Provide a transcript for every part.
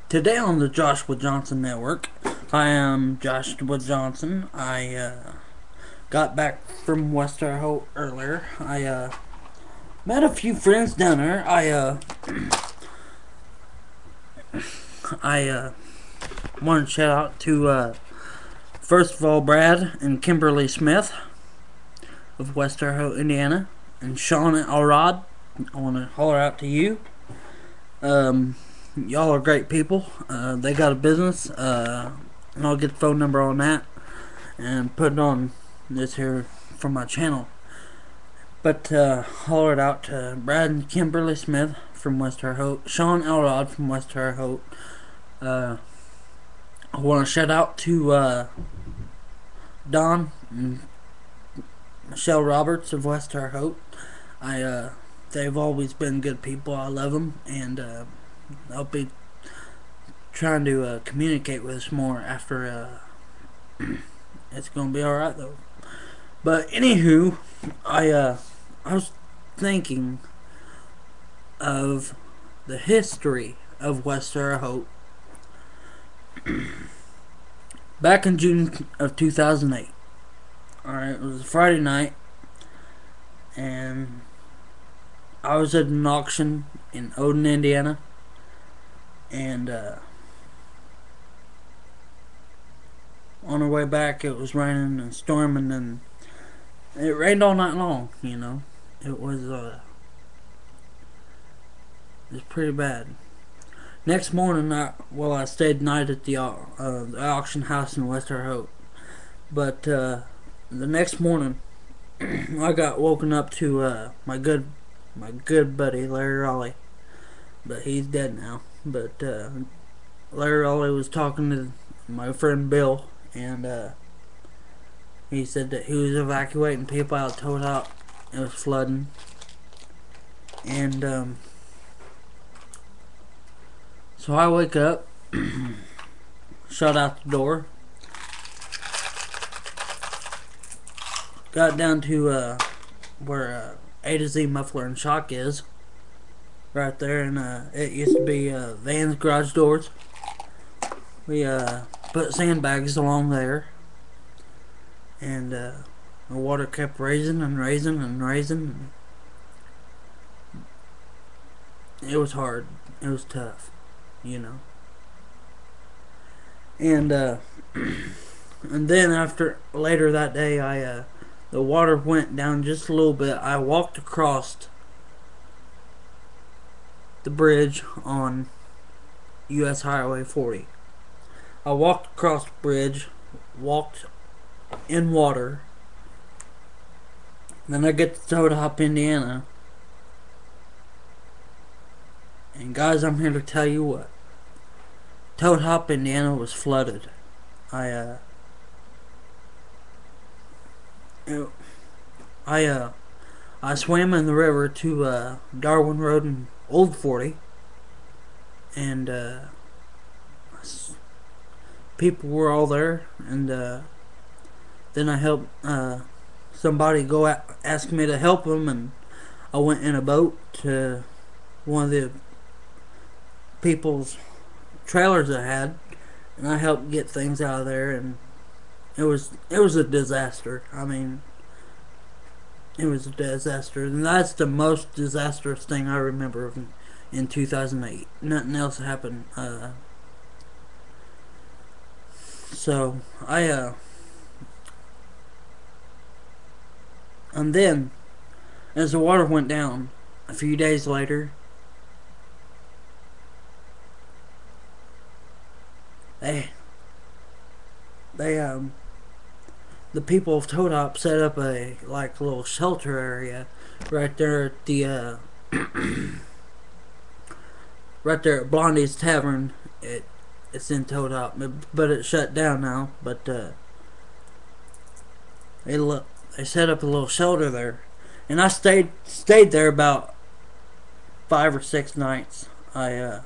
Today on the Joshua Johnson Network, I am Joshua Johnson. I got back from West Terre Haute earlier. I met a few friends down there. I want to shout out to first of all Brad and Kimberly Smith of West Terre Haute, Indiana, and Sean Elrod. I want to holler out to you. Y'all are great people. They got a business, and I'll get the phone number on that and put it on this here for my channel. But holler it out to Brad and Kimberly Smith from West Terre Haute, Sean Elrod from West Terre Haute. I want to shout out to Don and Michelle Roberts of West Terre Haute. They've always been good people. I love them, and I'll be trying to communicate with us more after. It's gonna be all right though. But anywho, I was thinking of the history of West Terre Haute back in June of 2008. Alright, it was a Friday night, and I was at an auction in Odin, Indiana, and on our way back it was raining and storming, and it rained all night long, you know. It was pretty bad. Next morning, I stayed the night at the auction house in West Terre Haute. But the next morning, I got woken up to my good buddy Larry Raleigh, but he's dead now. But Larry Raleigh was talking to my friend Bill, and he said that he was evacuating people out of Toad Hop. It was flooding, and so I wake up, shut out the door, got down to where A to Z Muffler and Shock is, right there, and it used to be Van's garage doors. We put sandbags along there, and the water kept raising and raising and raising. It was hard. It was tough, you know. And and then later that day, the water went down just a little bit. I walked across the bridge on U.S. Highway 40. I walked across the bridge, walked in water. Then I get to Toad Hop, Indiana. And guys, I'm here to tell you what. Toad Hop, Indiana was flooded. I swam in the river to Darwin Road and Old 40, and people were all there, and then I helped somebody ask me to help them, and I went in a boat to one of the people's trailers I had, and I helped get things out of there, and it was a disaster. I mean, it was a disaster, and that's the most disastrous thing I remember in 2008. Nothing else happened. So and then as the water went down a few days later, they the people of Toad Hop set up a little shelter area right there at the right there at Blondie's Tavern. It's in Toad Hop, but it's shut down now. But they set up a little shelter there, and I stayed there about 5 or 6 nights. I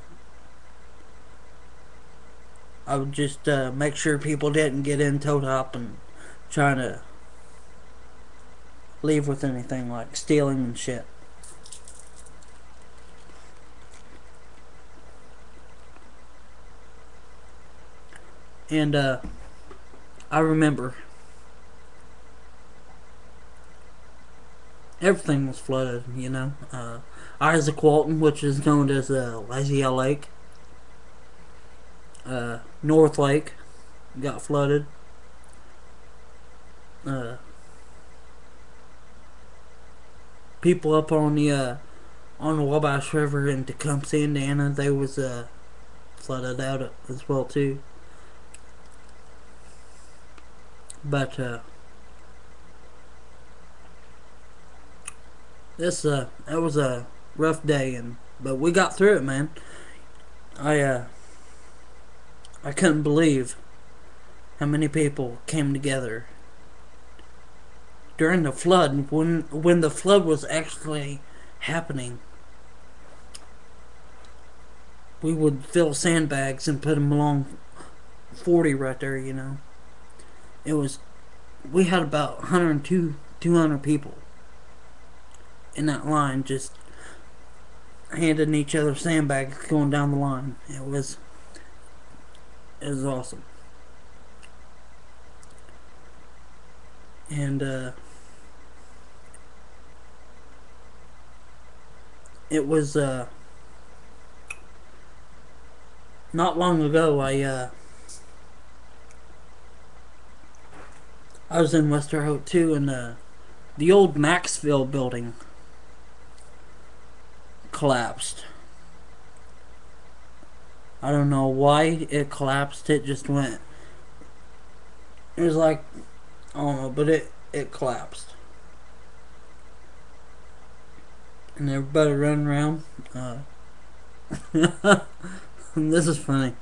would just make sure people didn't get in Toad Hop and trying to leave with anything like stealing and shit. And I remember everything was flooded. Isaac Walton, which is known as Lazy Lake, North Lake, got flooded. Uh, People up on the Wabash River in Tecumseh, Indiana, they was flooded out as well too. But this it was a rough day, but we got through it, man. I uh, I couldn't believe how many people came together during the flood. When the flood was actually happening, we would fill sandbags and put them along 40 right there. It was we had about 200 people in that line, just handing each other sandbags going down the line. It was awesome. And it was not long ago. I was in West Terre Haute too, and the old Maxville building collapsed. I don't know why it collapsed. It just went. It was like, I don't know, but it collapsed, and everybody running around. This is funny.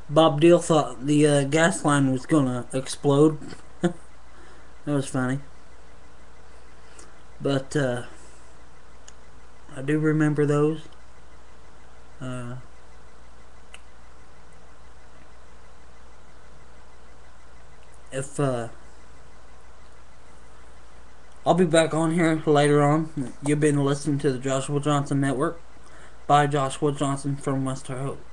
Bob Deal thought the gas line was gonna explode. That was funny. But I do remember those. If I'll be back on here later on. You've been listening to the Joshua Johnson Network by Joshua Johnson from West Terre Haute.